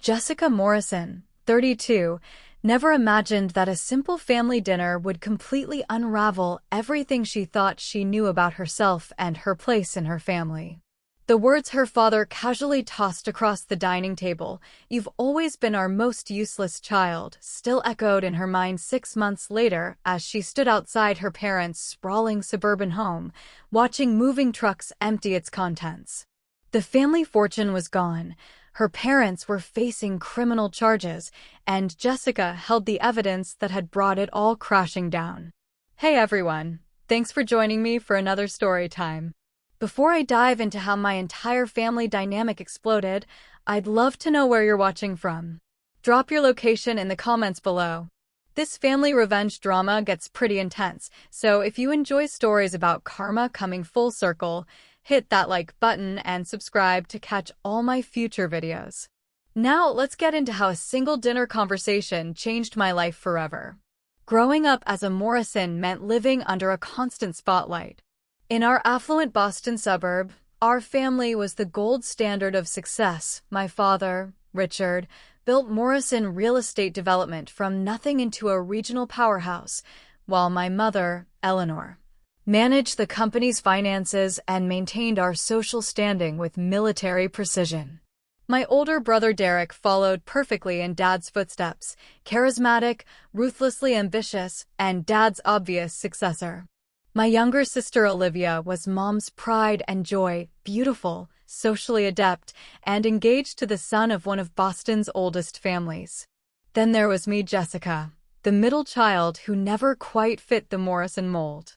Jessica Morrison, 32, never imagined that a simple family dinner would completely unravel everything she thought she knew about herself and her place in her family. The words her father casually tossed across the dining table, "You've always been our most useless child," still echoed in her mind 6 months later as she stood outside her parents' sprawling suburban home, watching moving trucks empty its contents. The family fortune was gone, her parents were facing criminal charges, and Jessica held the evidence that had brought it all crashing down. Hey everyone, thanks for joining me for another story time. Before I dive into how my entire family dynamic exploded, I'd love to know where you're watching from. Drop your location in the comments below. This family revenge drama gets pretty intense, so if you enjoy stories about karma coming full circle, hit that like button and subscribe to catch all my future videos. Now let's get into how a single dinner conversation changed my life forever. Growing up as a Morrison meant living under a constant spotlight. In our affluent Boston suburb, our family was the gold standard of success. My father, Richard, built Morrison Real Estate Development from nothing into a regional powerhouse, while my mother, Eleanor, managed the company's finances and maintained our social standing with military precision. My older brother Derek followed perfectly in Dad's footsteps, charismatic, ruthlessly ambitious, and Dad's obvious successor. My younger sister Olivia was Mom's pride and joy, beautiful, socially adept, and engaged to the son of one of Boston's oldest families. Then there was me, Jessica, the middle child who never quite fit the Morrison mold.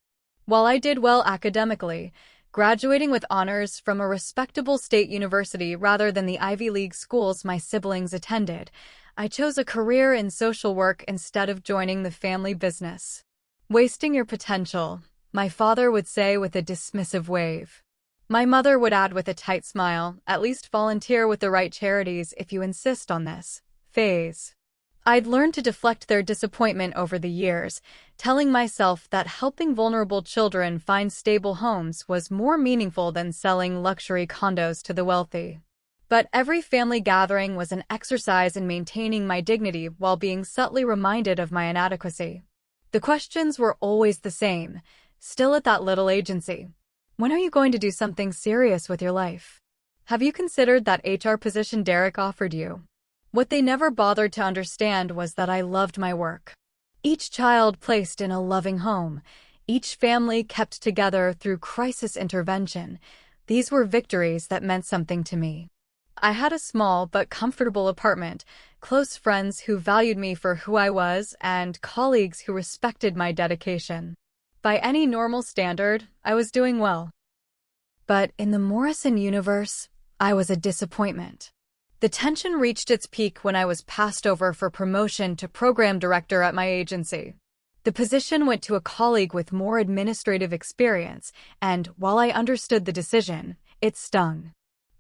While I did well academically, graduating with honors from a respectable state university rather than the Ivy League schools my siblings attended, I chose a career in social work instead of joining the family business. "Wasting your potential," my father would say with a dismissive wave. My mother would add with a tight smile, "At least volunteer with the right charities if you insist on this phase." I'd learned to deflect their disappointment over the years, telling myself that helping vulnerable children find stable homes was more meaningful than selling luxury condos to the wealthy. But every family gathering was an exercise in maintaining my dignity while being subtly reminded of my inadequacy. The questions were always the same. Still at that little agency. When are you going to do something serious with your life? Have you considered that HR position Derek offered you? What they never bothered to understand was that I loved my work. Each child placed in a loving home, each family kept together through crisis intervention. These were victories that meant something to me. I had a small but comfortable apartment, close friends who valued me for who I was, and colleagues who respected my dedication. By any normal standard, I was doing well. But in the Morrison universe, I was a disappointment. The tension reached its peak when I was passed over for promotion to program director at my agency. The position went to a colleague with more administrative experience, and while I understood the decision, it stung.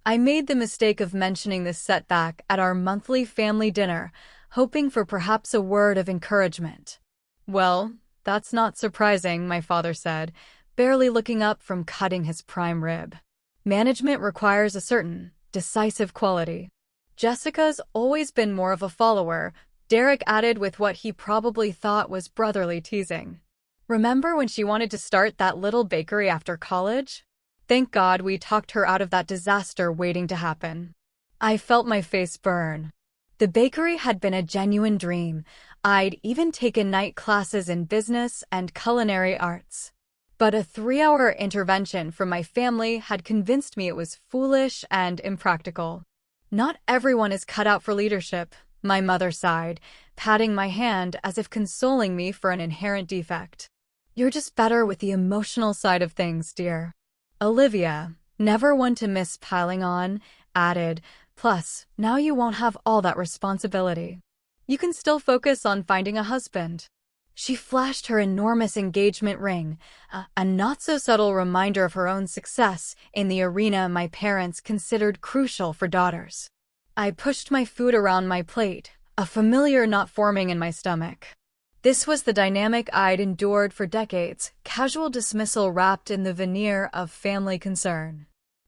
I made the mistake of mentioning this setback at our monthly family dinner, hoping for perhaps a word of encouragement. "Well, that's not surprising," my father said, barely looking up from cutting his prime rib. "Management requires a certain, decisive quality." "Jessica's always been more of a follower," Derek added with what he probably thought was brotherly teasing. "Remember when she wanted to start that little bakery after college? Thank God we talked her out of that disaster waiting to happen." I felt my face burn. The bakery had been a genuine dream. I'd even taken night classes in business and culinary arts. But a 3-hour intervention from my family had convinced me it was foolish and impractical. "Not everyone is cut out for leadership," my mother sighed, patting my hand as if consoling me for an inherent defect. "You're just better with the emotional side of things, dear." Olivia, never one to miss piling on, added, "Plus, now you won't have all that responsibility. You can still focus on finding a husband." She flashed her enormous engagement ring, a not-so-subtle reminder of her own success in the arena my parents considered crucial for daughters. I pushed my food around my plate, a familiar knot forming in my stomach. This was the dynamic I'd endured for decades, casual dismissal wrapped in the veneer of family concern.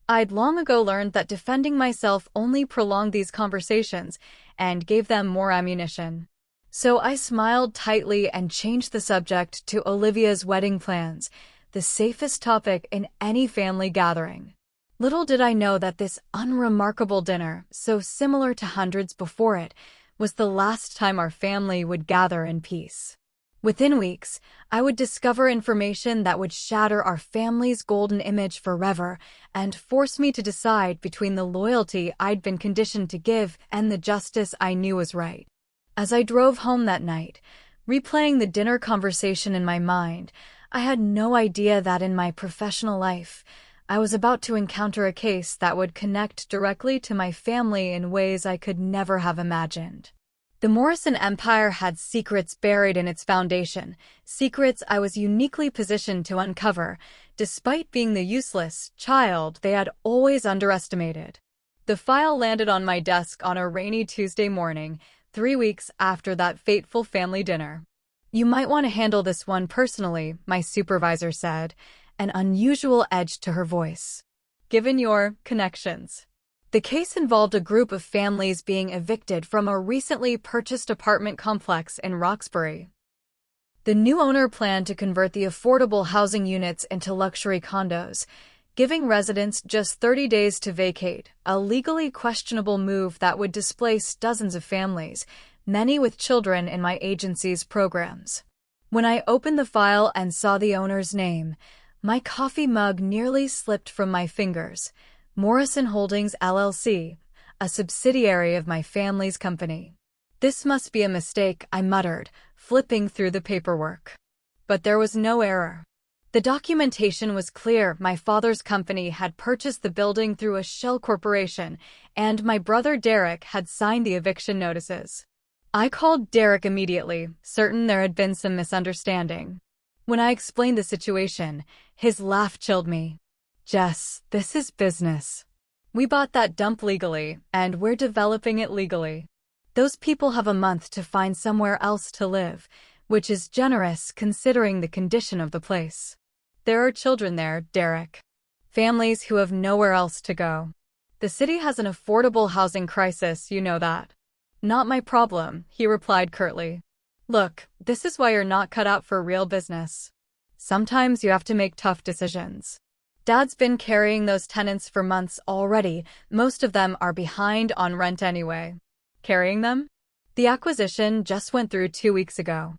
I'd long ago learned that defending myself only prolonged these conversations, and gave them more ammunition. So I smiled tightly and changed the subject to Olivia's wedding plans, the safest topic in any family gathering. Little did I know that this unremarkable dinner, so similar to hundreds before it, was the last time our family would gather in peace. Within weeks, I would discover information that would shatter our family's golden image forever and force me to decide between the loyalty I'd been conditioned to give and the justice I knew was right. As I drove home that night, replaying the dinner conversation in my mind, I had no idea that in my professional life, I was about to encounter a case that would connect directly to my family in ways I could never have imagined. The Morrison empire had secrets buried in its foundation, secrets I was uniquely positioned to uncover, despite being the useless child they had always underestimated. The file landed on my desk on a rainy Tuesday morning, 3 weeks after that fateful family dinner. "You might want to handle this one personally," my supervisor said, an unusual edge to her voice. "Given your connections." The case involved a group of families being evicted from a recently purchased apartment complex in Roxbury. The new owner planned to convert the affordable housing units into luxury condos, giving residents just 30 days to vacate, a legally questionable move that would displace dozens of families, many with children in my agency's programs. When I opened the file and saw the owner's name, my coffee mug nearly slipped from my fingers. Morrison Holdings LLC, a subsidiary of my family's company. "This must be a mistake," I muttered, flipping through the paperwork. But there was no error. The documentation was clear. My father's company had purchased the building through a shell corporation, and my brother Derek had signed the eviction notices. I called Derek immediately, certain there had been some misunderstanding. When I explained the situation, his laugh chilled me. "Jess, this is business. We bought that dump legally, and we're developing it legally. Those people have a month to find somewhere else to live, which is generous considering the condition of the place. There are children there, Derek. Families who have nowhere else to go. The city has an affordable housing crisis, you know that." "Not my problem," he replied curtly. "Look, this is why you're not cut out for real business. Sometimes you have to make tough decisions. Dad's been carrying those tenants for months already. Most of them are behind on rent anyway." "Carrying them?" "The acquisition just went through 2 weeks ago."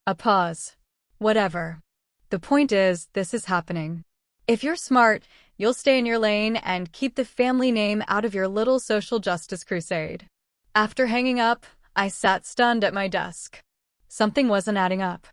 A pause. "Whatever. The point is, this is happening. If you're smart, you'll stay in your lane and keep the family name out of your little social justice crusade." After hanging up, I sat stunned at my desk. Something wasn't adding up.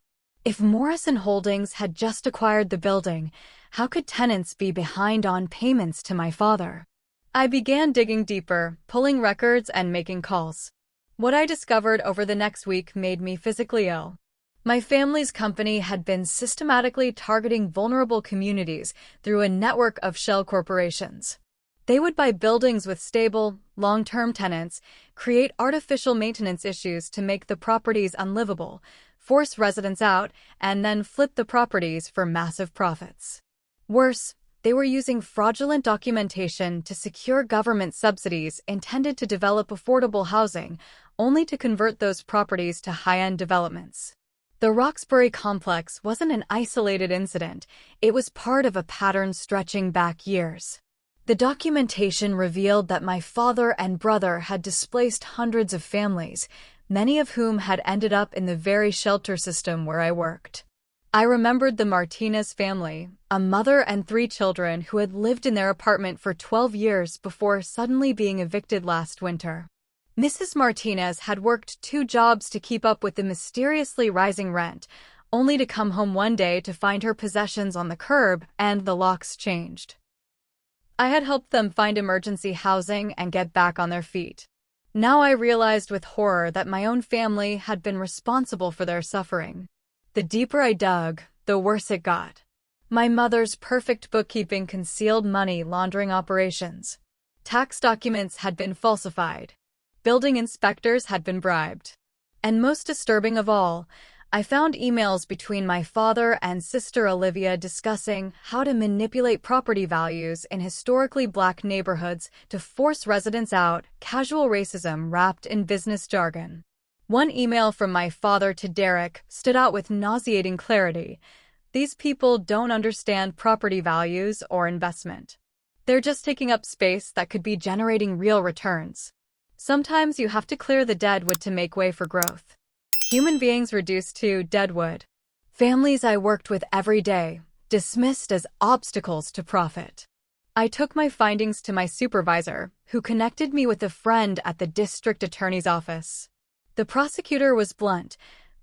If Morrison Holdings had just acquired the building, how could tenants be behind on payments to my father? I began digging deeper, pulling records and making calls. What I discovered over the next week made me physically ill. My family's company had been systematically targeting vulnerable communities through a network of shell corporations. They would buy buildings with stable, long-term tenants, create artificial maintenance issues to make the properties unlivable, force residents out, and then flip the properties for massive profits. Worse, they were using fraudulent documentation to secure government subsidies intended to develop affordable housing, only to convert those properties to high-end developments. The Roxbury complex wasn't an isolated incident, it was part of a pattern stretching back years. The documentation revealed that my father and brother had displaced hundreds of families, many of whom had ended up in the very shelter system where I worked. I remembered the Martinez family, a mother and 3 children who had lived in their apartment for 12 years before suddenly being evicted last winter. Mrs. Martinez had worked 2 jobs to keep up with the mysteriously rising rent, only to come home one day to find her possessions on the curb and the locks changed. I had helped them find emergency housing and get back on their feet. Now I realized with horror that my own family had been responsible for their suffering. The deeper I dug, the worse it got. My mother's perfect bookkeeping concealed money laundering operations. Tax documents had been falsified. Building inspectors had been bribed. And most disturbing of all, I found emails between my father and sister Olivia discussing how to manipulate property values in historically black neighborhoods to force residents out, casual racism wrapped in business jargon. One email from my father to Derek stood out with nauseating clarity. These people don't understand property values or investment. They're just taking up space that could be generating real returns. Sometimes you have to clear the dead wood to make way for growth. Human beings reduced to dead wood. Families I worked with every day, dismissed as obstacles to profit. I took my findings to my supervisor, who connected me with a friend at the district attorney's office. The prosecutor was blunt.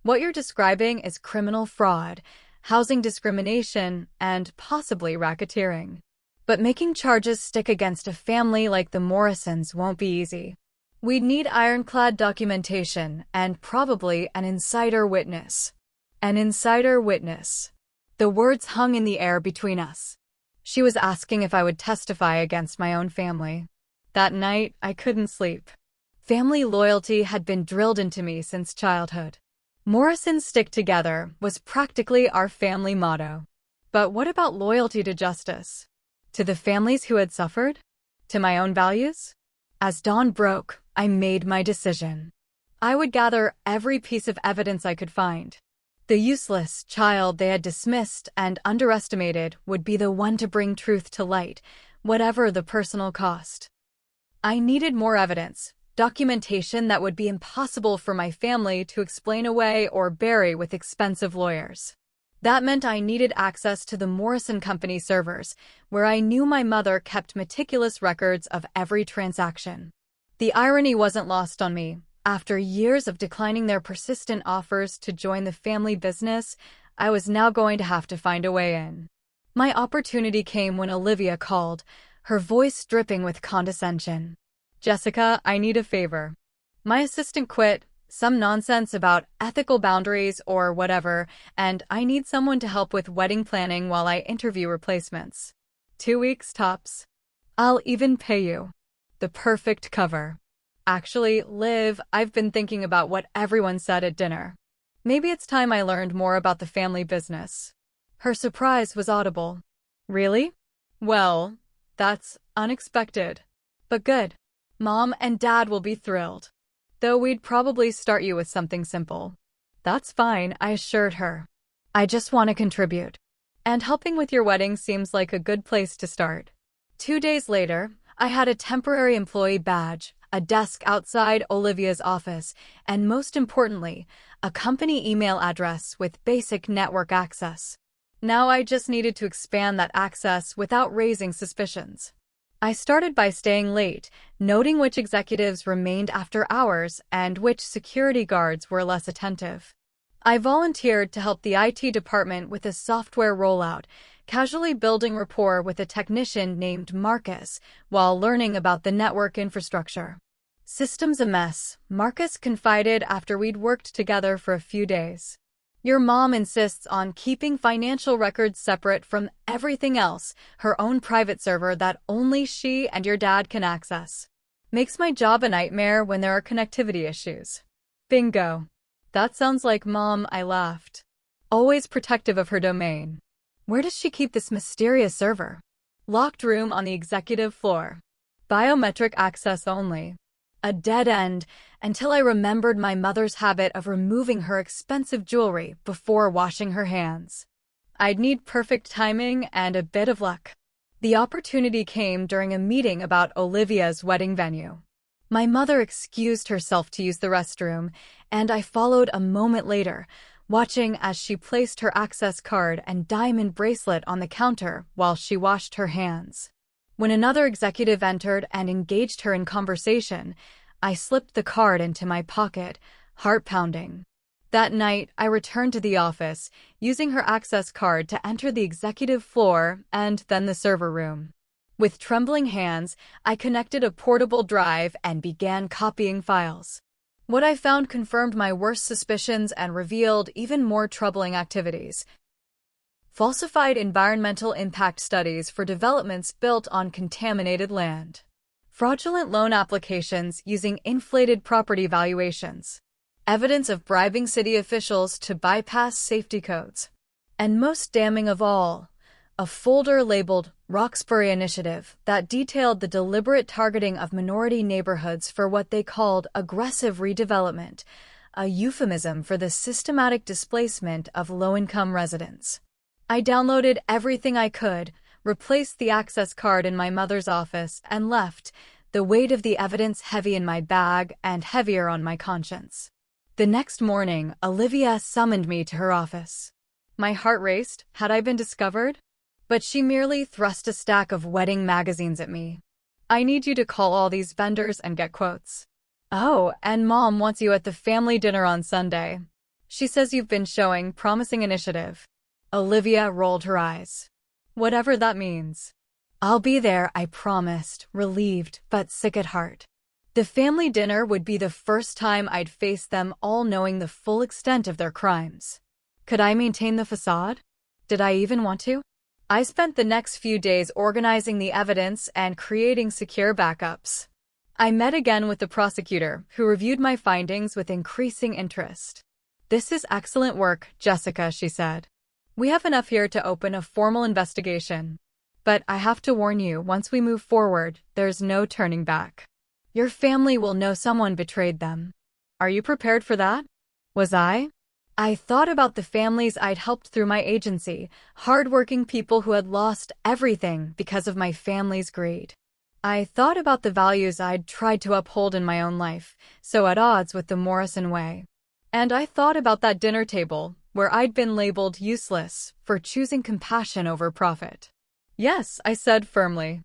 What you're describing is criminal fraud, housing discrimination, and possibly racketeering. But making charges stick against a family like the Morrisons won't be easy. We'd need ironclad documentation and probably an insider witness. An insider witness. The words hung in the air between us. She was asking if I would testify against my own family. That night, I couldn't sleep. Family loyalty had been drilled into me since childhood. Morrisons stick together was practically our family motto. But what about loyalty to justice? To the families who had suffered? To my own values? As dawn broke, I made my decision. I would gather every piece of evidence I could find. The useless child they had dismissed and underestimated would be the one to bring truth to light, whatever the personal cost. I needed more evidence, documentation that would be impossible for my family to explain away or bury with expensive lawyers. That meant I needed access to the Morrison Company servers, where I knew my mother kept meticulous records of every transaction. The irony wasn't lost on me. After years of declining their persistent offers to join the family business, I was now going to have to find a way in. My opportunity came when Olivia called, her voice dripping with condescension. "Jessica, I need a favor. My assistant quit, some nonsense about ethical boundaries or whatever, and I need someone to help with wedding planning while I interview replacements. 2 weeks tops. I'll even pay you. The perfect cover. Actually, Liv, I've been thinking about what everyone said at dinner. Maybe it's time I learned more about the family business." Her surprise was audible. "Really? Well, that's unexpected. But good. Mom and Dad will be thrilled. Though we'd probably start you with something simple." "That's fine," I assured her. "I just want to contribute. And helping with your wedding seems like a good place to start." 2 days later, I had a temporary employee badge, a desk outside Olivia's office, and most importantly, a company email address with basic network access. Now I just needed to expand that access without raising suspicions. I started by staying late, noting which executives remained after hours and which security guards were less attentive. I volunteered to help the IT department with a software rollout, casually building rapport with a technician named Marcus while learning about the network infrastructure. "System's a mess," Marcus confided after we'd worked together for a few days. "Your mom insists on keeping financial records separate from everything else, her own private server that only she and your dad can access. Makes my job a nightmare when there are connectivity issues." "Bingo. That sounds like Mom," I laughed. "Always protective of her domain. Where does she keep this mysterious server?" "Locked room on the executive floor. Biometric access only." A dead end, until I remembered my mother's habit of removing her expensive jewelry before washing her hands. I'd need perfect timing and a bit of luck. The opportunity came during a meeting about Olivia's wedding venue. My mother excused herself to use the restroom, and I followed a moment later, watching as she placed her access card and diamond bracelet on the counter while she washed her hands. When another executive entered and engaged her in conversation, I slipped the card into my pocket, heart pounding. That night, I returned to the office, using her access card to enter the executive floor and then the server room. With trembling hands, I connected a portable drive and began copying files. What I found confirmed my worst suspicions and revealed even more troubling activities. Falsified environmental impact studies for developments built on contaminated land. Fraudulent loan applications using inflated property valuations. evidence of bribing city officials to bypass safety codes. And most damning of all, a folder labeled Roxbury Initiative that detailed the deliberate targeting of minority neighborhoods for what they called aggressive redevelopment, a euphemism for the systematic displacement of low-income residents. I downloaded everything I could, replaced the access card in my mother's office, and left, the weight of the evidence heavy in my bag and heavier on my conscience. The next morning, Olivia summoned me to her office. My heart raced. Had I been discovered? But she merely thrust a stack of wedding magazines at me. I need you to call all these vendors and get quotes. Oh, and Mom wants you at the family dinner on Sunday. She says you've been showing promising initiative. Olivia rolled her eyes. Whatever that means. I'll be there, I promised, relieved but sick at heart. The family dinner would be the first time I'd face them all knowing the full extent of their crimes. Could I maintain the facade? Did I even want to? I spent the next few days organizing the evidence and creating secure backups. I met again with the prosecutor, who reviewed my findings with increasing interest. This is excellent work, Jessica, she said. We have enough here to open a formal investigation. But I have to warn you, once we move forward, there's no turning back. Your family will know someone betrayed them. Are you prepared for that? Was I? I thought about the families I'd helped through my agency, hard-working people who had lost everything because of my family's greed. I thought about the values I'd tried to uphold in my own life, so at odds with the Morrison way. And I thought about that dinner table, where I'd been labeled useless for choosing compassion over profit. Yes, I said firmly.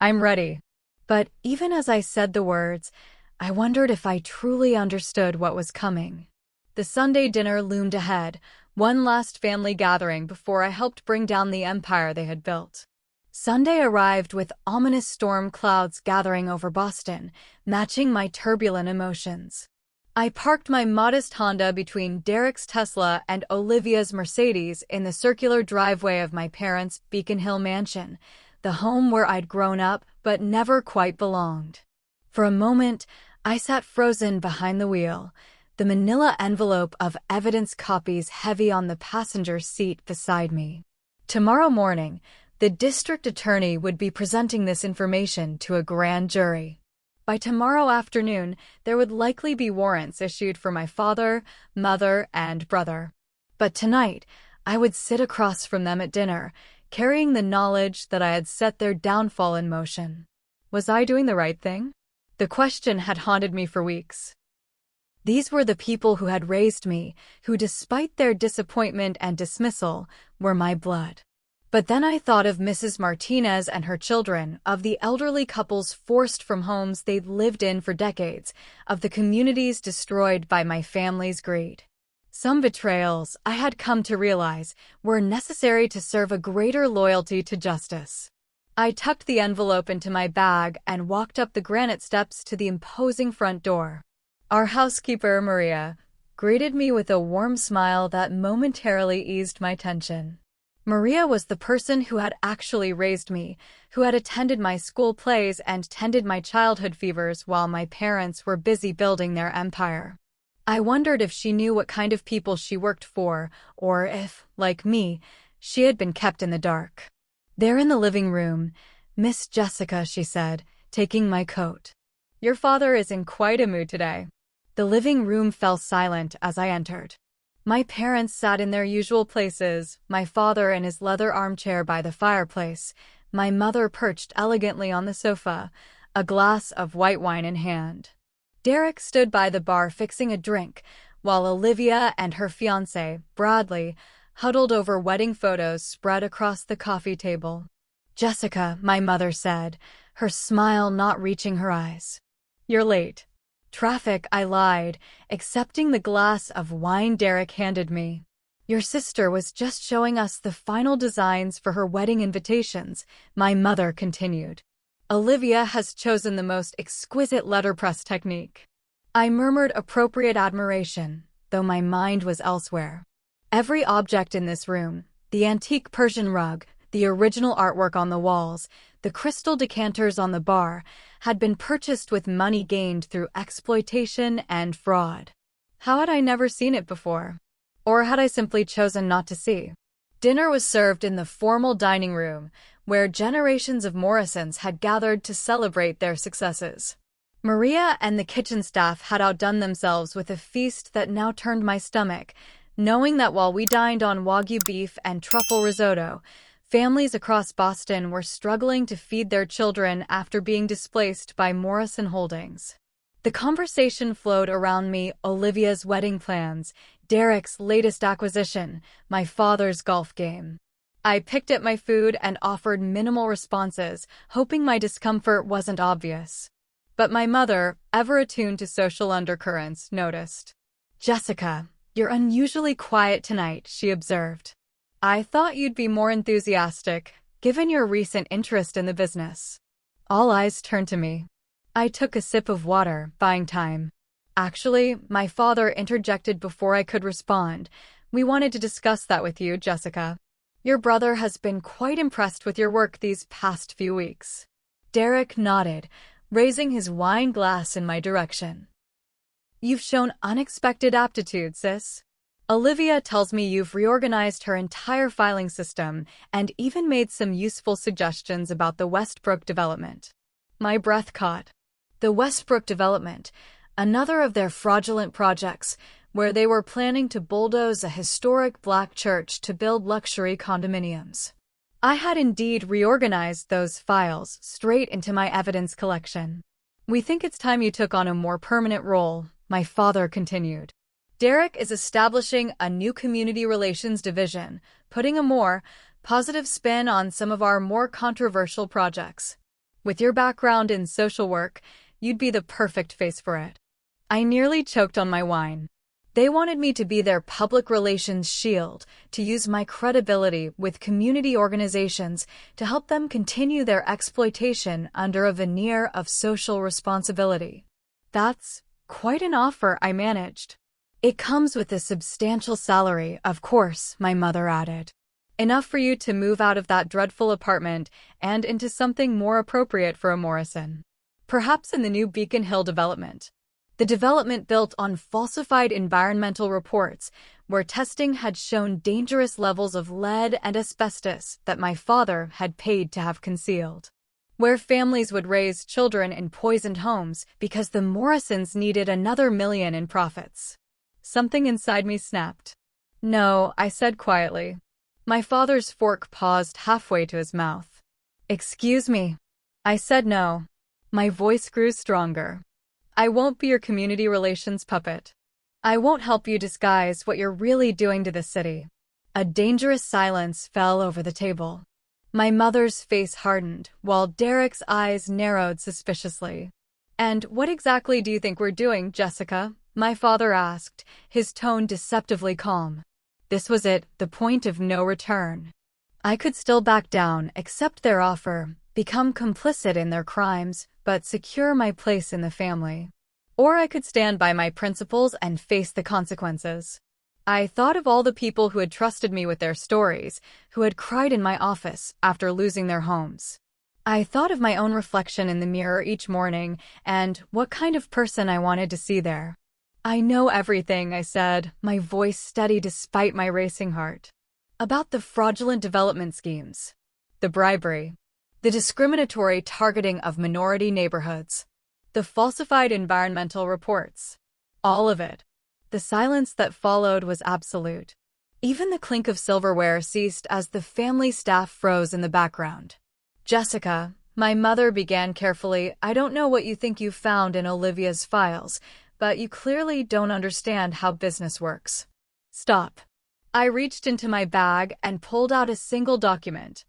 I'm ready. But even as I said the words, I wondered if I truly understood what was coming. The Sunday dinner loomed ahead, one last family gathering before I helped bring down the empire they had built. Sunday arrived with ominous storm clouds gathering over Boston, matching my turbulent emotions. I parked my modest Honda between Derek's Tesla and Olivia's Mercedes in the circular driveway of my parents' Beacon Hill mansion, the home where I'd grown up but never quite belonged. For a moment, I sat frozen behind the wheel, the manila envelope of evidence copies heavy on the passenger seat beside me. Tomorrow morning, the district attorney would be presenting this information to a grand jury. By tomorrow afternoon, there would likely be warrants issued for my father, mother, and brother. But tonight, I would sit across from them at dinner, carrying the knowledge that I had set their downfall in motion. Was I doing the right thing? The question had haunted me for weeks. These were the people who had raised me, who despite their disappointment and dismissal, were my blood. But then I thought of Mrs. Martinez and her children, of the elderly couples forced from homes they'd lived in for decades, of the communities destroyed by my family's greed. Some betrayals, I had come to realize, were necessary to serve a greater loyalty to justice. I tucked the envelope into my bag and walked up the granite steps to the imposing front door. Our housekeeper, Maria, greeted me with a warm smile that momentarily eased my tension. Maria was the person who had actually raised me, who had attended my school plays and tended my childhood fevers while my parents were busy building their empire. I wondered if she knew what kind of people she worked for, or if, like me, she had been kept in the dark. There in the living room, Miss Jessica, she said, taking my coat. Your father is in quite a mood today. The living room fell silent as I entered. My parents sat in their usual places, my father in his leather armchair by the fireplace, my mother perched elegantly on the sofa, a glass of white wine in hand. Derek stood by the bar fixing a drink, while Olivia and her fiancé, Bradley, huddled over wedding photos spread across the coffee table. Jessica, my mother said, her smile not reaching her eyes. You're late. Traffic, I lied, accepting the glass of wine Derek handed me. Your sister was just showing us the final designs for her wedding invitations, my mother continued. Olivia has chosen the most exquisite letterpress technique. I murmured appropriate admiration, though my mind was elsewhere. Every object in this room, the antique Persian rug, the original artwork on the walls, the crystal decanters on the bar, had been purchased with money gained through exploitation and fraud. How had I never seen it before? Or had I simply chosen not to see? Dinner was served in the formal dining room, where generations of Morrisons had gathered to celebrate their successes. Maria and the kitchen staff had outdone themselves with a feast that now turned my stomach, knowing that while we dined on Wagyu beef and truffle risotto, families across Boston were struggling to feed their children after being displaced by Morrison Holdings. The conversation flowed around me: Olivia's wedding plans, Derek's latest acquisition, my father's golf game. I picked at my food and offered minimal responses, hoping my discomfort wasn't obvious. But my mother, ever attuned to social undercurrents, noticed. "Jessica, you're unusually quiet tonight," she observed. "I thought you'd be more enthusiastic, given your recent interest in the business." All eyes turned to me. I took a sip of water, buying time. "Actually," my father interjected before I could respond, "we wanted to discuss that with you, Jessica. Your brother has been quite impressed with your work these past few weeks." Derek nodded, raising his wine glass in my direction. "You've shown unexpected aptitude, sis. Olivia tells me you've reorganized her entire filing system and even made some useful suggestions about the Westbrook development." My breath caught. The Westbrook development, another of their fraudulent projects, where they were planning to bulldoze a historic black church to build luxury condominiums. I had indeed reorganized those files straight into my evidence collection. "We think it's time you took on a more permanent role," my father continued. "Derek is establishing a new community relations division, putting a more positive spin on some of our more controversial projects. With your background in social work, you'd be the perfect face for it." I nearly choked on my wine. They wanted me to be their public relations shield, to use my credibility with community organizations to help them continue their exploitation under a veneer of social responsibility. That's quite an offer, I managed. "It comes with a substantial salary, of course," my mother added. "Enough for you to move out of that dreadful apartment and into something more appropriate for a Morrison. Perhaps in the new Beacon Hill development." The development built on falsified environmental reports, where testing had shown dangerous levels of lead and asbestos that my father had paid to have concealed. Where families would raise children in poisoned homes because the Morrisons needed another million in profits. Something inside me snapped. "No," I said quietly. My father's fork paused halfway to his mouth. "Excuse me." I said no. My voice grew stronger. "I won't be your community relations puppet. I won't help you disguise what you're really doing to the city." A dangerous silence fell over the table. My mother's face hardened, while Derek's eyes narrowed suspiciously. "And what exactly do you think we're doing, Jessica?" my father asked, his tone deceptively calm. This was it, the point of no return. I could still back down, accept their offer, become complicit in their crimes, but secure my place in the family. Or I could stand by my principles and face the consequences. I thought of all the people who had trusted me with their stories, who had cried in my office after losing their homes. I thought of my own reflection in the mirror each morning and what kind of person I wanted to see there. "I know everything," I said, my voice steady despite my racing heart. "About the fraudulent development schemes, the bribery, the discriminatory targeting of minority neighborhoods, the falsified environmental reports. All of it." The silence that followed was absolute. Even the clink of silverware ceased as the family staff froze in the background. "Jessica," my mother began carefully, "I don't know what you think you found in Olivia's files, but you clearly don't understand how business works." "Stop." I reached into my bag and pulled out a single document.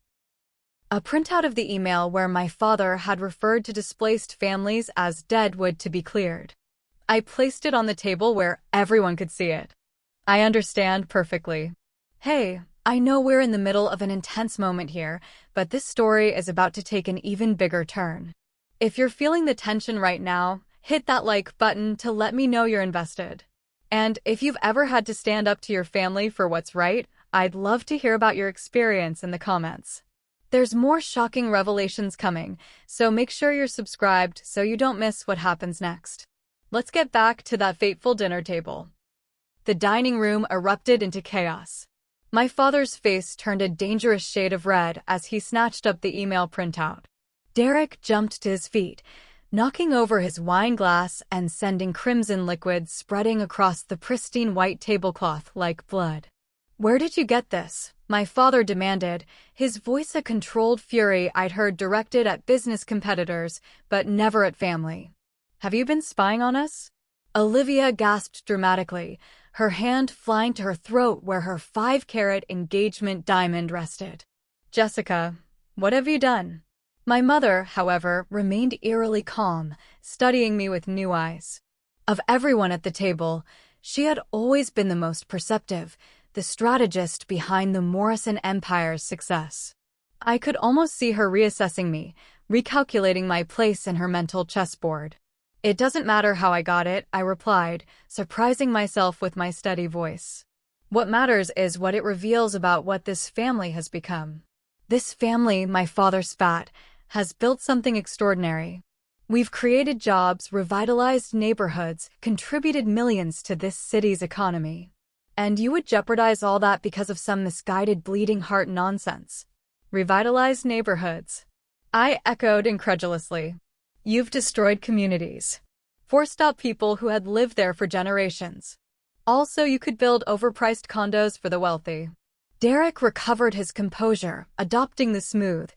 A printout of the email where my father had referred to displaced families as deadwood to be cleared. I placed it on the table where everyone could see it. "I understand perfectly. Hey, I know we're in the middle of an intense moment here, but this story is about to take an even bigger turn. If you're feeling the tension right now, hit that like button to let me know you're invested. And if you've ever had to stand up to your family for what's right, I'd love to hear about your experience in the comments. There's more shocking revelations coming, so make sure you're subscribed so you don't miss what happens next. Let's get back to that fateful dinner table." The dining room erupted into chaos. My father's face turned a dangerous shade of red as he snatched up the email printout. Derek jumped to his feet, knocking over his wine glass and sending crimson liquid spreading across the pristine white tablecloth like blood. "Where did you get this?" my father demanded, his voice a controlled fury I'd heard directed at business competitors, but never at family. "Have you been spying on us?" Olivia gasped dramatically, her hand flying to her throat where her 5-carat engagement diamond rested. "Jessica, what have you done?" My mother, however, remained eerily calm, studying me with new eyes. Of everyone at the table, she had always been the most perceptive, the strategist behind the Morrison Empire's success. I could almost see her reassessing me, recalculating my place in her mental chessboard. "It doesn't matter how I got it," I replied, surprising myself with my steady voice. "What matters is what it reveals about what this family has become." "This family," my father spat, "has built something extraordinary. We've created jobs, revitalized neighborhoods, contributed millions to this city's economy. And you would jeopardize all that because of some misguided bleeding heart nonsense." "Revitalized neighborhoods," I echoed incredulously. "You've destroyed communities, forced out people who had lived there for generations. Also, you could build overpriced condos for the wealthy." Derek recovered his composure, adopting the smooth,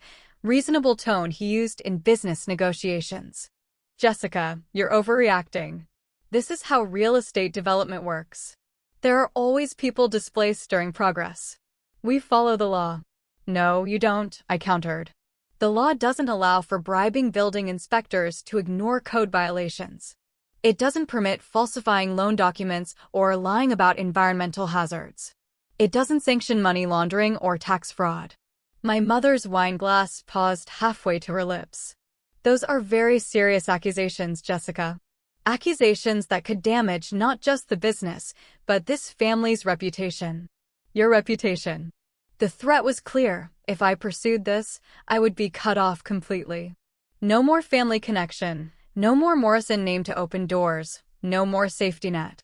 reasonable tone he used in business negotiations. "Jessica, you're overreacting. This is how real estate development works. There are always people displaced during progress. We follow the law." "No, you don't," I countered. "The law doesn't allow for bribing building inspectors to ignore code violations. It doesn't permit falsifying loan documents or lying about environmental hazards. It doesn't sanction money laundering or tax fraud." My mother's wine glass paused halfway to her lips. "Those are very serious accusations, Jessica. Accusations that could damage not just the business, but this family's reputation." "Your reputation." The threat was clear. If I pursued this, I would be cut off completely. No more family connection, no more Morrison name to open doors, no more safety net.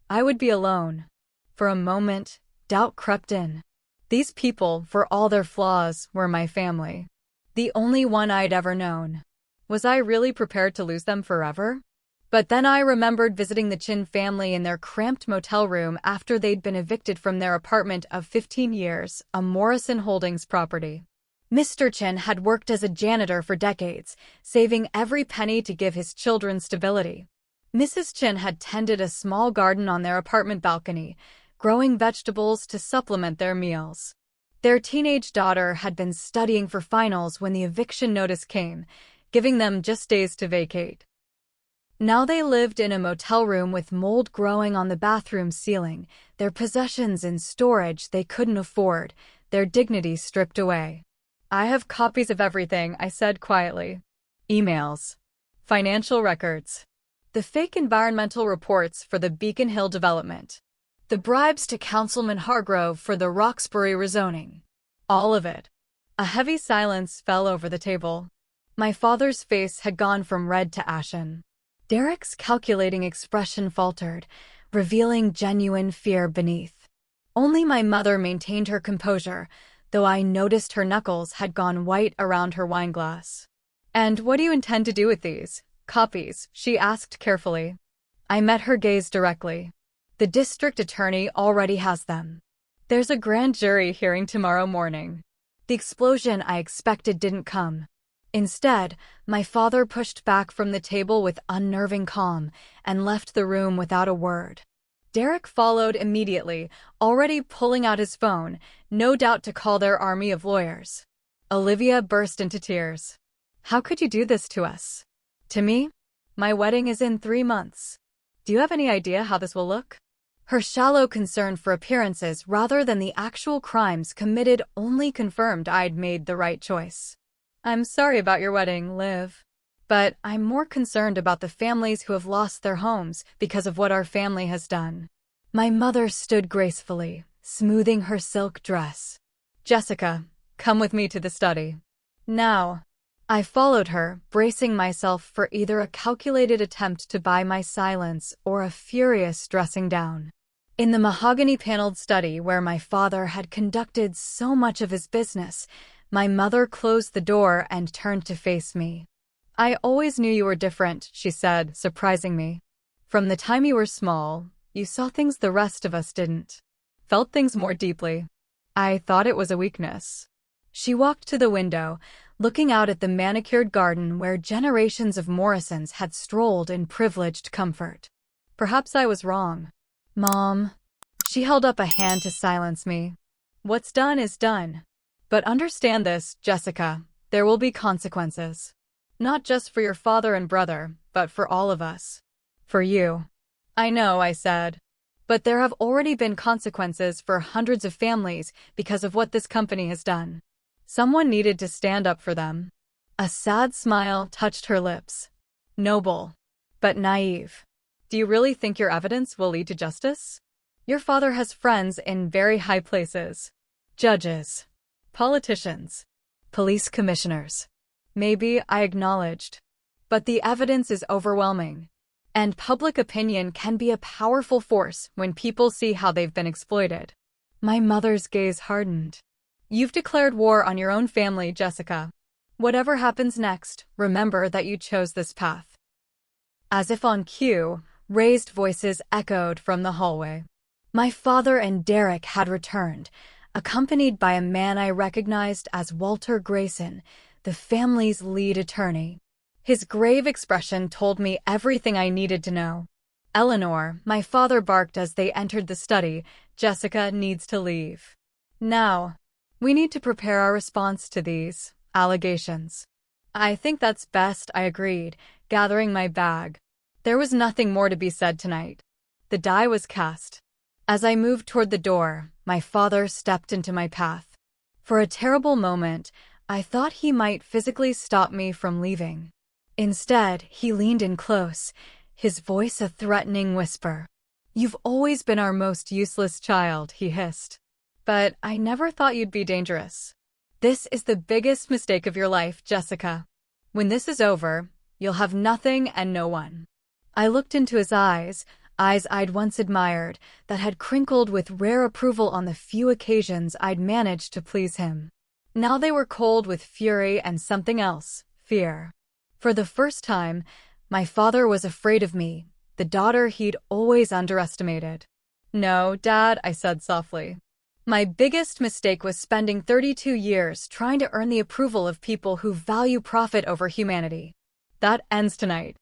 I would be alone. For a moment, doubt crept in. These people, for all their flaws, were my family. The only one I'd ever known. Was I really prepared to lose them forever? But then I remembered visiting the Chin family in their cramped motel room after they'd been evicted from their apartment of 15 years, a Morrison Holdings property. Mr. Chin had worked as a janitor for decades, saving every penny to give his children stability. Mrs. Chin had tended a small garden on their apartment balcony, growing vegetables to supplement their meals. Their teenage daughter had been studying for finals when the eviction notice came, giving them just days to vacate. Now they lived in a motel room with mold growing on the bathroom ceiling, their possessions in storage they couldn't afford, their dignity stripped away. "I have copies of everything," I said quietly. "Emails, financial records, the fake environmental reports for the Beacon Hill development, the bribes to Councilman Hargrove for the Roxbury rezoning. All of it." A heavy silence fell over the table. My father's face had gone from red to ashen. Derek's calculating expression faltered, revealing genuine fear beneath. Only my mother maintained her composure, though I noticed her knuckles had gone white around her wineglass. "And what do you intend to do with these copies?" she asked carefully. I met her gaze directly. "The district attorney already has them. There's a grand jury hearing tomorrow morning." The explosion I expected didn't come. Instead, my father pushed back from the table with unnerving calm and left the room without a word. Derek followed immediately, already pulling out his phone, no doubt to call their army of lawyers. Olivia burst into tears. "How could you do this to us?" "To me? My wedding is in 3 months. Do you have any idea how this will look?" Her shallow concern for appearances rather than the actual crimes committed only confirmed I'd made the right choice. "I'm sorry about your wedding, Liv. But I'm more concerned about the families who have lost their homes because of what our family has done." My mother stood gracefully, smoothing her silk dress. "Jessica, come with me to the study. Now." I followed her, bracing myself for either a calculated attempt to buy my silence or a furious dressing down. In the mahogany-paneled study where my father had conducted so much of his business, my mother closed the door and turned to face me. "I always knew you were different," she said, surprising me. "From the time you were small, you saw things the rest of us didn't. Felt things more deeply. I thought it was a weakness." She walked to the window, looking out at the manicured garden where generations of Morrisons had strolled in privileged comfort. "Perhaps I was wrong, Mom." She held up a hand to silence me. "What's done is done. But understand this, Jessica, there will be consequences. Not just for your father and brother, but for all of us. For you." "I know," I said. "But there have already been consequences for hundreds of families because of what this company has done. Someone needed to stand up for them." A sad smile touched her lips. "Noble, but naive. Do you really think your evidence will lead to justice? Your father has friends in very high places. Judges, politicians, police commissioners." "Maybe," I acknowledged. "But the evidence is overwhelming. And public opinion can be a powerful force when people see how they've been exploited." My mother's gaze hardened. "You've declared war on your own family, Jessica. Whatever happens next, remember that you chose this path." As if on cue, raised voices echoed from the hallway. My father and Derek had returned, accompanied by a man I recognized as Walter Grayson, the family's lead attorney. His grave expression told me everything I needed to know. "Eleanor," my father barked as they entered the study, "Jessica needs to leave. Now. We need to prepare our response to these allegations." "I think that's best," I agreed, gathering my bag. There was nothing more to be said tonight. The die was cast. As I moved toward the door, my father stepped into my path. For a terrible moment, I thought he might physically stop me from leaving. Instead, he leaned in close, his voice a threatening whisper. "You've always been our most useless child," he hissed. "But I never thought you'd be dangerous. This is the biggest mistake of your life, Jessica. When this is over, you'll have nothing and no one." I looked into his eyes I'd once admired, that had crinkled with rare approval on the few occasions I'd managed to please him. Now they were cold with fury and something else, fear. For the first time, my father was afraid of me, the daughter he'd always underestimated. "No, Dad," I said softly. "My biggest mistake was spending 32 years trying to earn the approval of people who value profit over humanity. That ends tonight."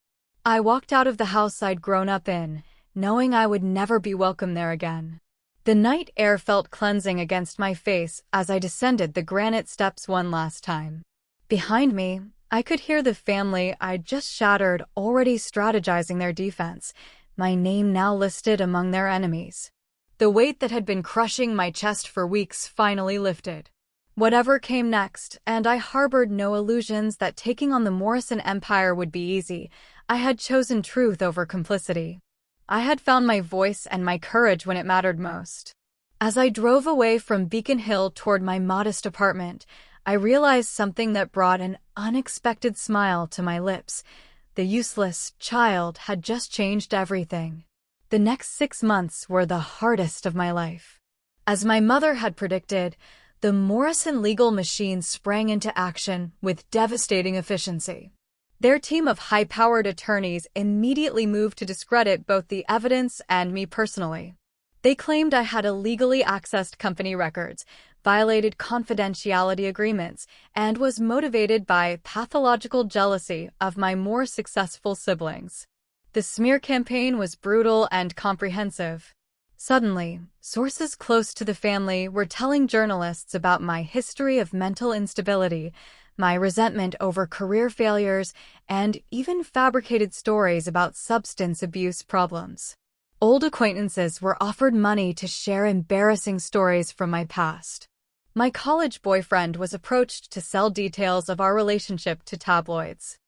I walked out of the house I'd grown up in, knowing I would never be welcome there again. The night air felt cleansing against my face as I descended the granite steps one last time. Behind me, I could hear the family I'd just shattered already strategizing their defense, my name now listed among their enemies. The weight that had been crushing my chest for weeks finally lifted. Whatever came next, and I harbored no illusions that taking on the Morrison empire would be easy, I had chosen truth over complicity. I had found my voice and my courage when it mattered most. As I drove away from Beacon Hill toward my modest apartment, I realized something that brought an unexpected smile to my lips. The useless child had just changed everything. The next 6 months were the hardest of my life. As my mother had predicted, the Morrison legal machine sprang into action with devastating efficiency. Their team of high-powered attorneys immediately moved to discredit both the evidence and me personally. They claimed I had illegally accessed company records, violated confidentiality agreements, and was motivated by pathological jealousy of my more successful siblings. The smear campaign was brutal and comprehensive. Suddenly, sources close to the family were telling journalists about my history of mental instability, my resentment over career failures, and even fabricated stories about substance abuse problems. Old acquaintances were offered money to share embarrassing stories from my past. My college boyfriend was approached to sell details of our relationship to tabloids.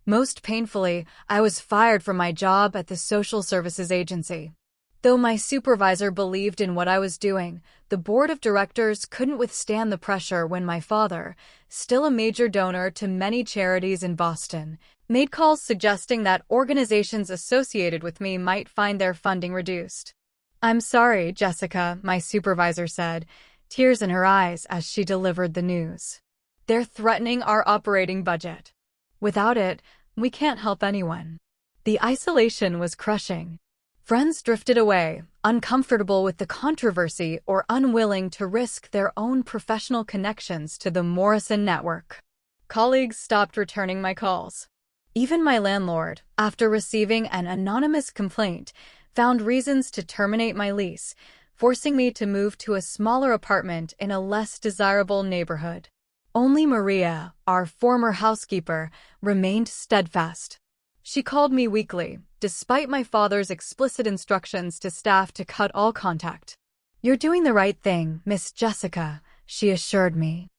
Most painfully, I was fired from my job at the social services agency. Though my supervisor believed in what I was doing, the board of directors couldn't withstand the pressure when my father, still a major donor to many charities in Boston, made calls suggesting that organizations associated with me might find their funding reduced. "I'm sorry, Jessica," my supervisor said, tears in her eyes as she delivered the news. "They're threatening our operating budget. Without it, we can't help anyone." The isolation was crushing. Friends drifted away, uncomfortable with the controversy or unwilling to risk their own professional connections to the Morrison network. Colleagues stopped returning my calls. Even my landlord, after receiving an anonymous complaint, found reasons to terminate my lease, forcing me to move to a smaller apartment in a less desirable neighborhood. Only Maria, our former housekeeper, remained steadfast. She called me weekly, despite my father's explicit instructions to staff to cut all contact. "You're doing the right thing, Miss Jessica," she assured me.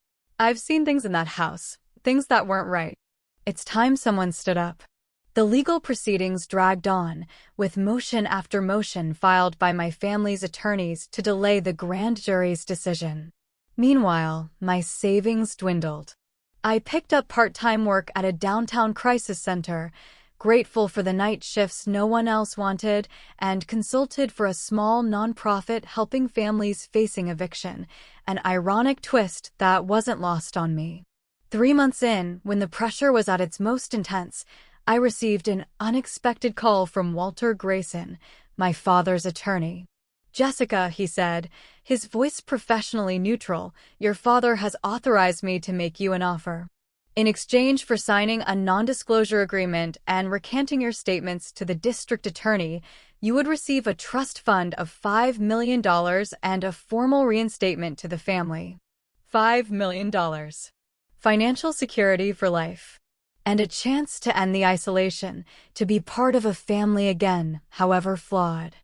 "I've seen things in that house, things that weren't right. It's time someone stood up." The legal proceedings dragged on, with motion after motion filed by my family's attorneys to delay the grand jury's decision. Meanwhile, my savings dwindled. I picked up part-time work at a downtown crisis center, grateful for the night shifts no one else wanted, and consulted for a small nonprofit helping families facing eviction, an ironic twist that wasn't lost on me. 3 months in, when the pressure was at its most intense, I received an unexpected call from Walter Grayson, my father's attorney. "Jessica," he said, his voice professionally neutral, "your father has authorized me to make you an offer. In exchange for signing a non-disclosure agreement and recanting your statements to the district attorney, you would receive a trust fund of $5 million and a formal reinstatement to the family. $5 million. Financial security for life. And a chance to end the isolation, to be part of a family again, however flawed."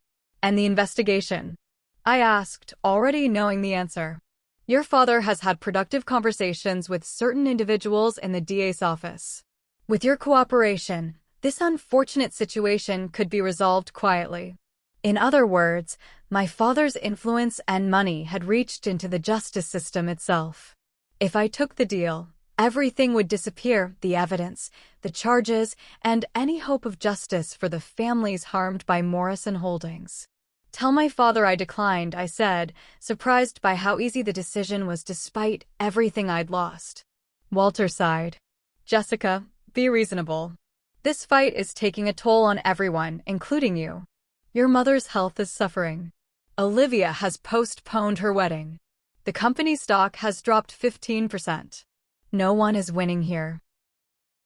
"And the investigation?" I asked, already knowing the answer. "Your father has had productive conversations with certain individuals in the DA's office. With your cooperation, this unfortunate situation could be resolved quietly." In other words, my father's influence and money had reached into the justice system itself. If I took the deal, everything would disappear: the evidence, the charges, and any hope of justice for the families harmed by Morrison Holdings. "Tell my father I declined," I said, surprised by how easy the decision was despite everything I'd lost. Walter sighed. "Jessica, be reasonable. This fight is taking a toll on everyone, including you. Your mother's health is suffering. Olivia has postponed her wedding. The company stock has dropped 15%. No one is winning here."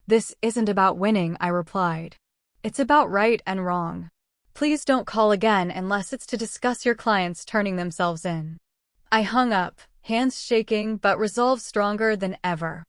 "This isn't about winning," I replied. "It's about right and wrong. Please don't call again unless it's to discuss your clients turning themselves in." I hung up, hands shaking but resolve stronger than ever.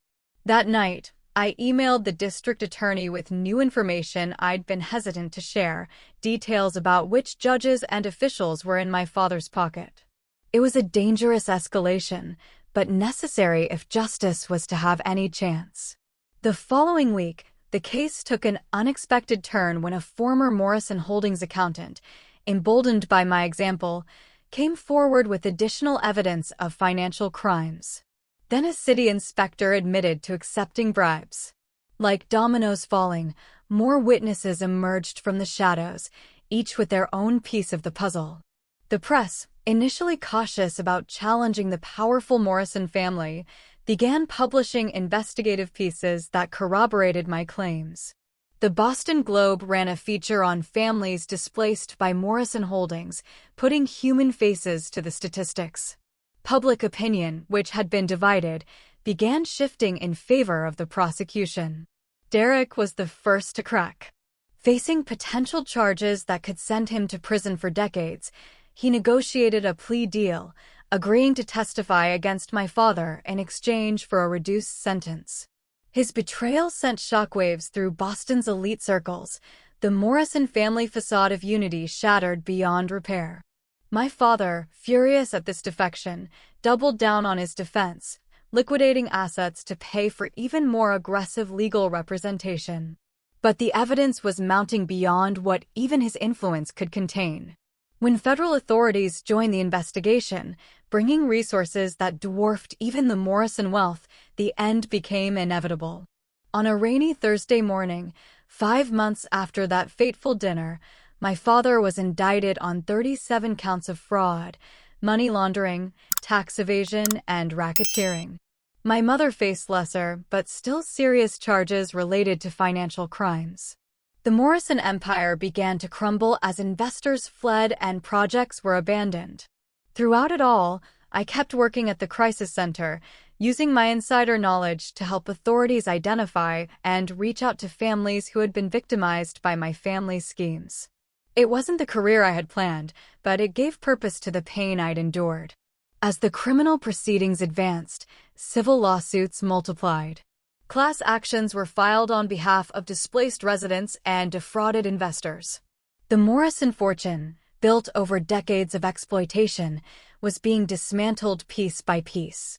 That night, I emailed the district attorney with new information I'd been hesitant to share, details about which judges and officials were in my father's pocket. It was a dangerous escalation, but necessary if justice was to have any chance. The following week, the case took an unexpected turn when a former Morrison Holdings accountant, emboldened by my example, came forward with additional evidence of financial crimes. Then a city inspector admitted to accepting bribes. Like dominoes falling, more witnesses emerged from the shadows, each with their own piece of the puzzle. The press, initially cautious about challenging the powerful Morrison family, began publishing investigative pieces that corroborated my claims. The Boston Globe ran a feature on families displaced by Morrison Holdings, putting human faces to the statistics. Public opinion, which had been divided, began shifting in favor of the prosecution. Derek was the first to crack. Facing potential charges that could send him to prison for decades, he negotiated a plea deal, agreeing to testify against my father in exchange for a reduced sentence. His betrayal sent shockwaves through Boston's elite circles. The Morrison family facade of unity shattered beyond repair. My father, furious at this defection, doubled down on his defense, liquidating assets to pay for even more aggressive legal representation. But the evidence was mounting beyond what even his influence could contain. When federal authorities joined the investigation, bringing resources that dwarfed even the Morrison wealth, the end became inevitable. On a rainy Thursday morning, 5 months after that fateful dinner, My father was indicted on 37 counts of fraud, money laundering, tax evasion, and racketeering. My mother faced lesser, but still serious charges related to financial crimes. The Morrison empire began to crumble as investors fled and projects were abandoned. Throughout it all, I kept working at the crisis center, using my insider knowledge to help authorities identify and reach out to families who had been victimized by my family's schemes. It wasn't the career I had planned, but it gave purpose to the pain I'd endured. As the criminal proceedings advanced, civil lawsuits multiplied. Class actions were filed on behalf of displaced residents and defrauded investors. The Morrison fortune, built over decades of exploitation, was being dismantled piece by piece.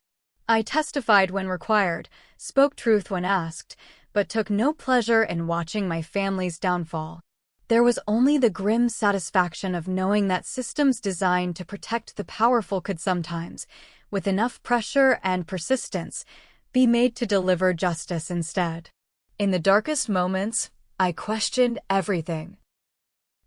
I testified when required, spoke truth when asked, but took no pleasure in watching my family's downfall. There was only the grim satisfaction of knowing that systems designed to protect the powerful could sometimes, with enough pressure and persistence, be made to deliver justice instead. In the darkest moments, I questioned everything.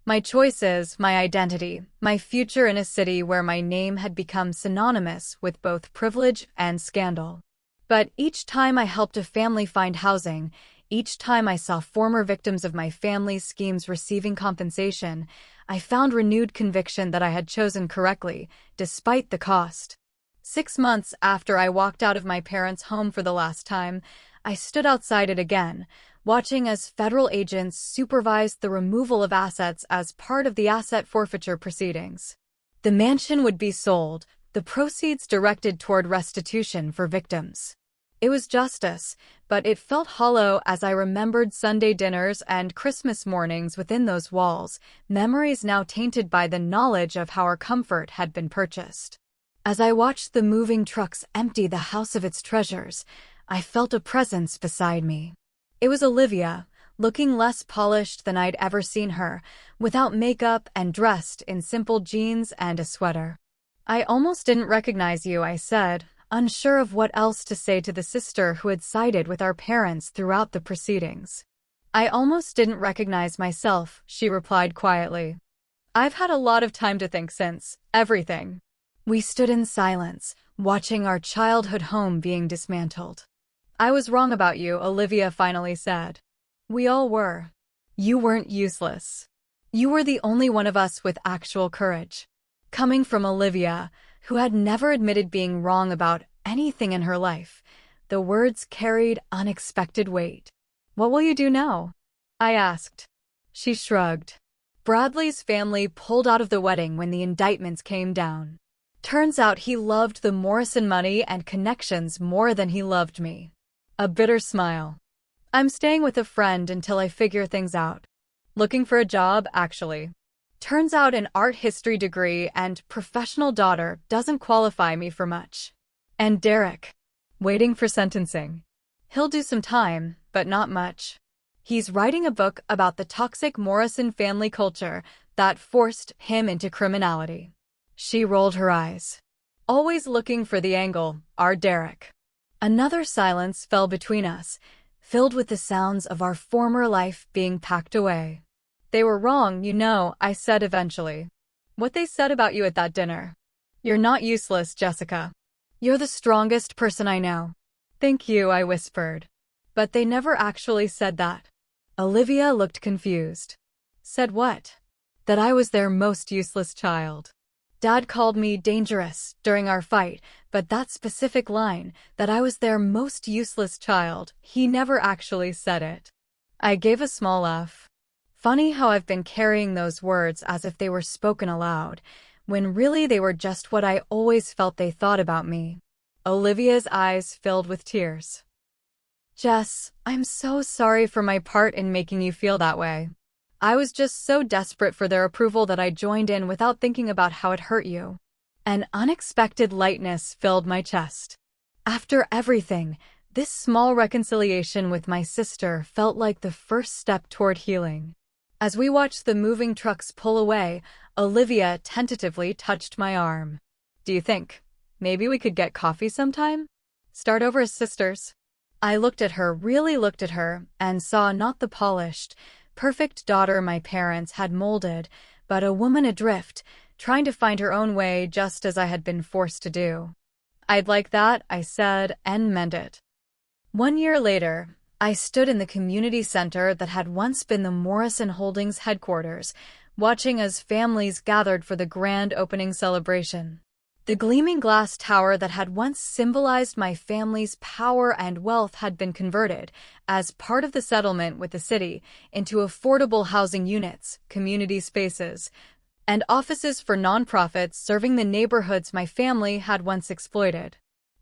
My choices, my identity, my future in a city where my name had become synonymous with both privilege and scandal. But each time I helped a family find housing, each time I saw former victims of my family's schemes receiving compensation, I found renewed conviction that I had chosen correctly, despite the cost. 6 months after I walked out of my parents' home for the last time, I stood outside it again, watching as federal agents supervised the removal of assets as part of the asset forfeiture proceedings. The mansion would be sold, the proceeds directed toward restitution for victims. It was justice, but it felt hollow as I remembered Sunday dinners and Christmas mornings within those walls, memories now tainted by the knowledge of how our comfort had been purchased. As I watched the moving trucks empty the house of its treasures, I felt a presence beside me. It was Olivia, looking less polished than I'd ever seen her, without makeup and dressed in simple jeans and a sweater. "I almost didn't recognize you," I said, unsure of what else to say to the sister who had sided with our parents throughout the proceedings. "I almost didn't recognize myself," she replied quietly. "I've had a lot of time to think since, everything." We stood in silence, watching our childhood home being dismantled. "I was wrong about you," Olivia finally said. "We all were. You weren't useless. You were the only one of us with actual courage." Coming from Olivia, who had never admitted being wrong about anything in her life, the words carried unexpected weight. "What will you do now?" I asked. She shrugged. "Bradley's family pulled out of the wedding when the indictments came down. Turns out he loved the Morrison money and connections more than he loved me." A bitter smile. "I'm staying with a friend until I figure things out. Looking for a job, actually. Turns out an art history degree and professional daughter doesn't qualify me for much." And Derek, waiting for sentencing. He'll do some time, but not much. He's writing a book about the toxic Morrison family culture that forced him into criminality. She rolled her eyes. Always looking for the angle, our Derek. Another silence fell between us, filled with the sounds of our former life being packed away. "They were wrong, you know," I said eventually. "What they said about you at that dinner. You're not useless, Jessica. You're the strongest person I know." "Thank you," I whispered. "But they never actually said that." Olivia looked confused. "Said what?" "That I was their most useless child. Dad called me dangerous during our fight, but that specific line, that I was their most useless child, he never actually said it." I gave a small laugh. Funny how I've been carrying those words as if they were spoken aloud, when really they were just what I always felt they thought about me. Olivia's eyes filled with tears. "Jess, I'm so sorry for my part in making you feel that way. I was just so desperate for their approval that I joined in without thinking about how it hurt you." An unexpected lightness filled my chest. After everything, this small reconciliation with my sister felt like the first step toward healing. As we watched the moving trucks pull away, Olivia tentatively touched my arm. "Do you think maybe we could get coffee sometime? Start over as sisters?" I looked at her, really looked at her, and saw not the polished, perfect daughter my parents had molded, but a woman adrift, trying to find her own way just as I had been forced to do. "I'd like that," I said, and meant it. 1 year later, I stood in the community center that had once been the Morrison Holdings headquarters, watching as families gathered for the grand opening celebration. The gleaming glass tower that had once symbolized my family's power and wealth had been converted, as part of the settlement with the city, into affordable housing units, community spaces, and offices for nonprofits serving the neighborhoods my family had once exploited.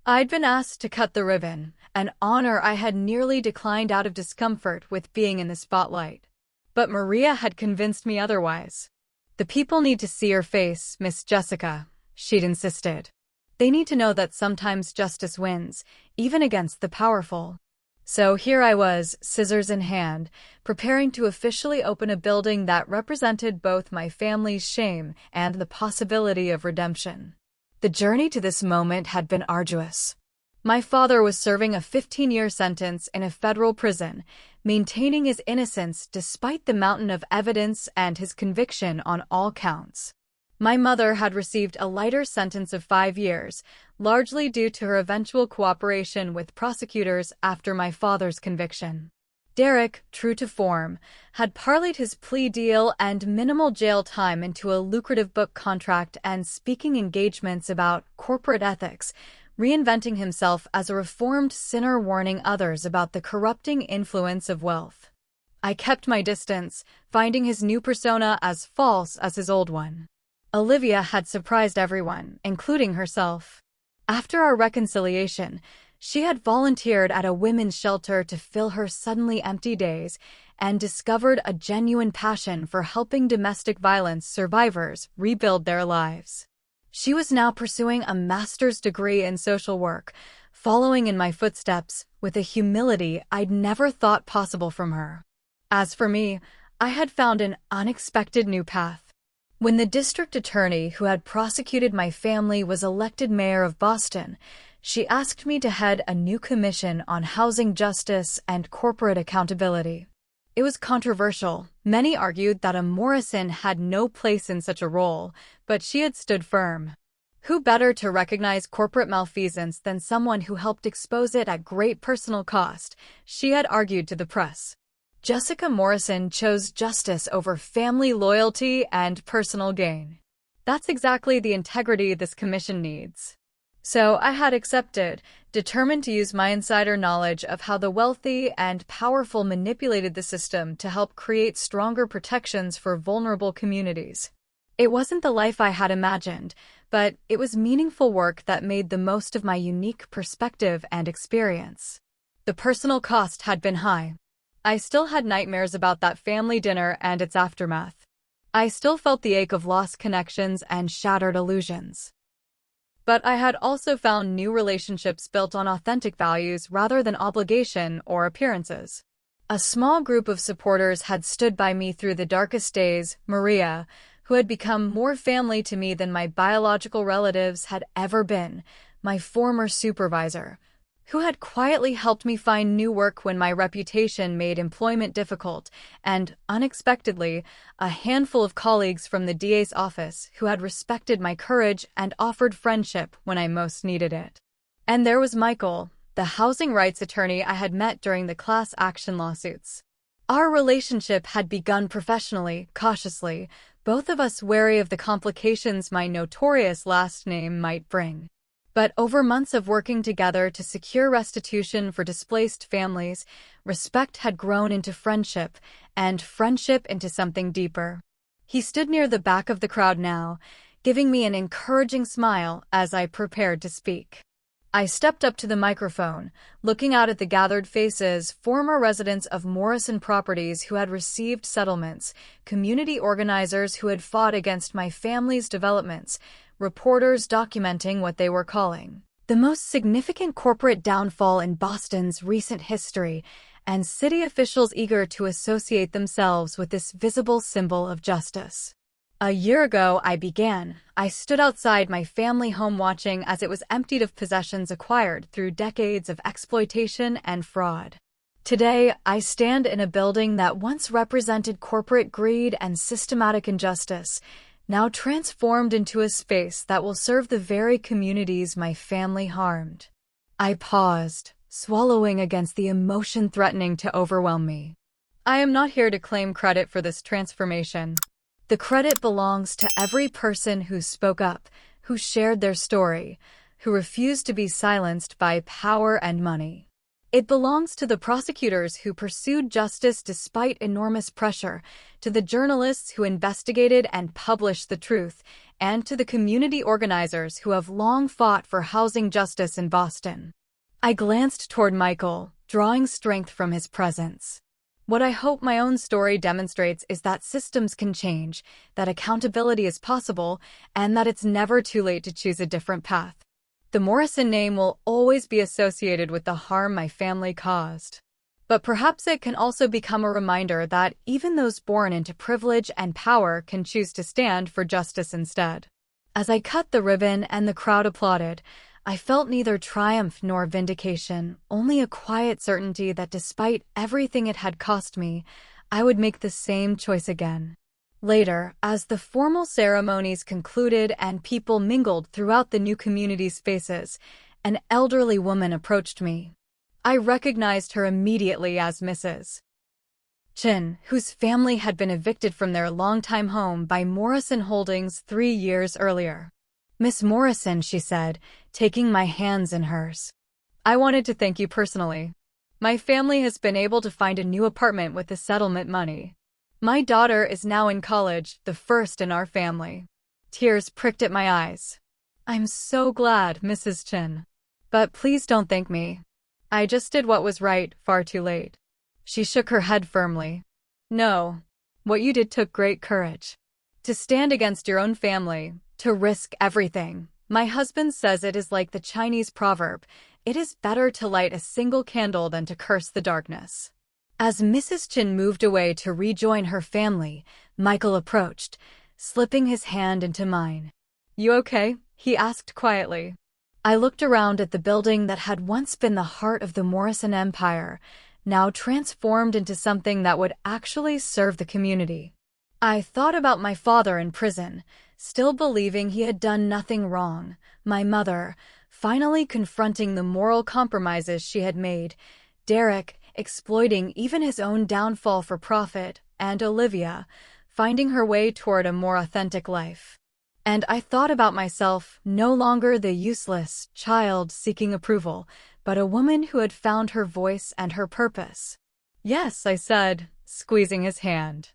I'd been asked to cut the ribbon, an honor I had nearly declined out of discomfort with being in the spotlight. But Maria had convinced me otherwise. "The people need to see your face, Miss Jessica," she'd insisted. "They need to know that sometimes justice wins, even against the powerful." So here I was, scissors in hand, preparing to officially open a building that represented both my family's shame and the possibility of redemption. The journey to this moment had been arduous. My father was serving a 15-year sentence in a federal prison, maintaining his innocence despite the mountain of evidence and his conviction on all counts. My mother had received a lighter sentence of 5 years, largely due to her eventual cooperation with prosecutors after my father's conviction. Derek, true to form, had parlayed his plea deal and minimal jail time into a lucrative book contract and speaking engagements about corporate ethics, reinventing himself as a reformed sinner warning others about the corrupting influence of wealth. I kept my distance, finding his new persona as false as his old one. Olivia had surprised everyone, including herself. After our reconciliation, she had volunteered at a women's shelter to fill her suddenly empty days and discovered a genuine passion for helping domestic violence survivors rebuild their lives. She was now pursuing a master's degree in social work, following in my footsteps with a humility I'd never thought possible from her. As for me, I had found an unexpected new path. When the district attorney who had prosecuted my family was elected mayor of Boston, she asked me to head a new commission on housing justice and corporate accountability. It was controversial. Many argued that a Morrison had no place in such a role, but she had stood firm. Who better to recognize corporate malfeasance than someone who helped expose it at great personal cost, she had argued to the press. Jessica Morrison chose justice over family loyalty and personal gain. That's exactly the integrity this commission needs. So I had accepted, determined to use my insider knowledge of how the wealthy and powerful manipulated the system to help create stronger protections for vulnerable communities. It wasn't the life I had imagined, but it was meaningful work that made the most of my unique perspective and experience. The personal cost had been high. I still had nightmares about that family dinner and its aftermath. I still felt the ache of lost connections and shattered illusions. But I had also found new relationships built on authentic values rather than obligation or appearances. A small group of supporters had stood by me through the darkest days, Maria, who had become more family to me than my biological relatives had ever been, my former supervisor, who had quietly helped me find new work when my reputation made employment difficult, and, unexpectedly, a handful of colleagues from the DA's office who had respected my courage and offered friendship when I most needed it. And there was Michael, the housing rights attorney I had met during the class action lawsuits. Our relationship had begun professionally, cautiously, both of us wary of the complications my notorious last name might bring. But over months of working together to secure restitution for displaced families, respect had grown into friendship, and friendship into something deeper. He stood near the back of the crowd now, giving me an encouraging smile as I prepared to speak. I stepped up to the microphone, looking out at the gathered faces, former residents of Morrison Properties who had received settlements, community organizers who had fought against my family's developments, reporters documenting what they were calling the most significant corporate downfall in Boston's recent history, and city officials eager to associate themselves with this visible symbol of justice. A year ago, I stood outside my family home watching as it was emptied of possessions acquired through decades of exploitation and fraud. Today, I stand in a building that once represented corporate greed and systematic injustice, now transformed into a space that will serve the very communities my family harmed. I paused, swallowing against the emotion threatening to overwhelm me. I am not here to claim credit for this transformation. The credit belongs to every person who spoke up, who shared their story, who refused to be silenced by power and money. It belongs to the prosecutors who pursued justice despite enormous pressure, to the journalists who investigated and published the truth, and to the community organizers who have long fought for housing justice in Boston. I glanced toward Michael, drawing strength from his presence. What I hope my own story demonstrates is that systems can change, that accountability is possible, and that it's never too late to choose a different path. The Morrison name will always be associated with the harm my family caused. But perhaps it can also become a reminder that even those born into privilege and power can choose to stand for justice instead. As I cut the ribbon and the crowd applauded, I felt neither triumph nor vindication, only a quiet certainty that despite everything it had cost me, I would make the same choice again. Later, as the formal ceremonies concluded and people mingled throughout the new community spaces, an elderly woman approached me. I recognized her immediately as Mrs. Chin, whose family had been evicted from their longtime home by Morrison Holdings 3 years earlier. "Miss Morrison," she said, taking my hands in hers. "I wanted to thank you personally. My family has been able to find a new apartment with the settlement money. My daughter is now in college, the first in our family." Tears pricked at my eyes. "I'm so glad, Mrs. Chin. But please don't thank me. I just did what was right, far too late." She shook her head firmly. "No. What you did took great courage. To stand against your own family, to risk everything. My husband says it is like the Chinese proverb, it is better to light a single candle than to curse the darkness." As Mrs. Chin moved away to rejoin her family, Michael approached, slipping his hand into mine. "You okay?" he asked quietly. I looked around at the building that had once been the heart of the Morrison Empire, now transformed into something that would actually serve the community. I thought about my father in prison, still believing he had done nothing wrong, my mother, finally confronting the moral compromises she had made, Derek, exploiting even his own downfall for profit, and Olivia, finding her way toward a more authentic life. And I thought about myself, no longer the useless child seeking approval, but a woman who had found her voice and her purpose. "Yes," I said, squeezing his hand.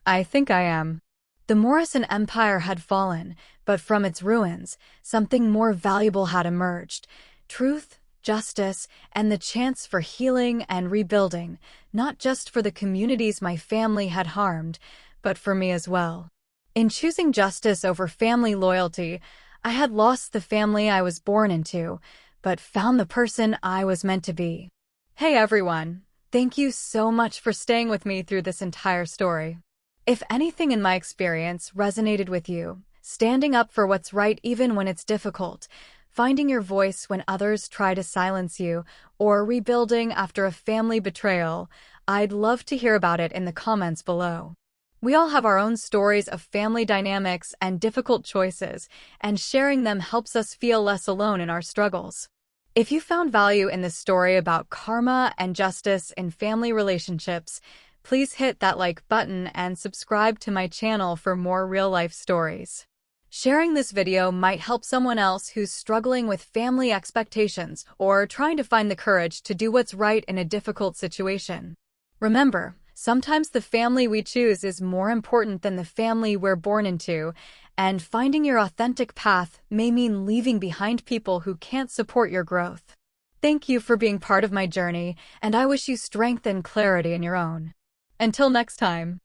"I think I am." The Morrison Empire had fallen, but from its ruins, something more valuable had emerged: truth, justice, and the chance for healing and rebuilding, not just for the communities my family had harmed, but for me as well. In choosing justice over family loyalty, I had lost the family I was born into, but found the person I was meant to be. Hey everyone, thank you so much for staying with me through this entire story. If anything in my experience resonated with you, standing up for what's right even when it's difficult, finding your voice when others try to silence you, or rebuilding after a family betrayal, I'd love to hear about it in the comments below. We all have our own stories of family dynamics and difficult choices, and sharing them helps us feel less alone in our struggles. If you found value in this story about karma and justice in family relationships, please hit that like button and subscribe to my channel for more real-life stories. Sharing this video might help someone else who's struggling with family expectations or trying to find the courage to do what's right in a difficult situation. Remember, sometimes the family we choose is more important than the family we're born into, and finding your authentic path may mean leaving behind people who can't support your growth. Thank you for being part of my journey, and I wish you strength and clarity in your own. Until next time.